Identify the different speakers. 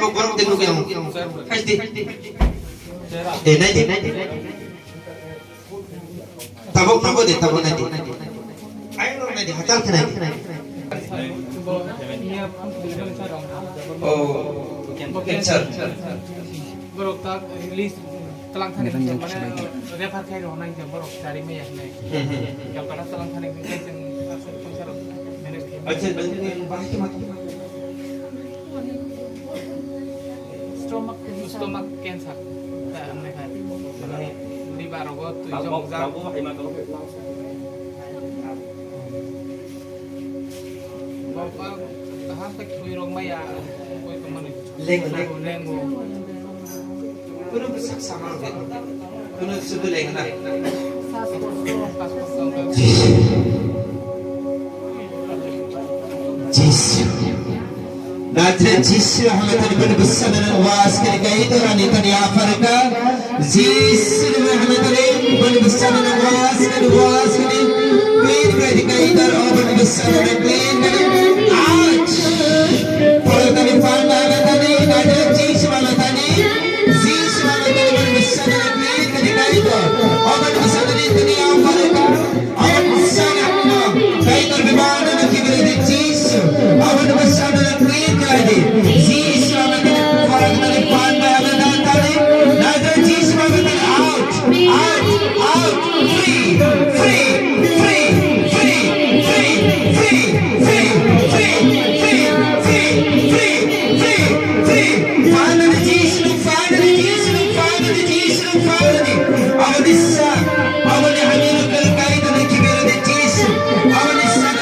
Speaker 1: tabok borok din lugi ang first day nanti tabok nabo deh tabok nanti ayo nanti hatal kena oh cancer
Speaker 2: borok tak list telang thani mana refer khai ro nai je borok dari me ya nai yang kana telang thani ke jeng pungsar manage
Speaker 1: acha banjir bahai ke mat
Speaker 2: stomach cancer ta amne khai liver rogo tu jong jang bapak tahan tak kui rong maya kui kemana lengo
Speaker 1: kuno besak sama kan kuno sudah lengna Yesus Nazareth Yesus hame tani bani besana na was kari kai to rani tani Afrika Yesus hame tani bani besana na was kari clean kai to bani besana na clean aaj polo tani panda tani Nazareth Yesus hame tani Yesus hame tani bani besana na clean kai to bani besana ni tani Afrika awan besana kai to bimana na kibere Yesus awan besana na clean Jesus Ramadan farag na lipan ba ang natali Nazareth Jesus Ramadan out free finally Jesus awadissa awali hamil kal kaida na kibira de Jesus awadissa na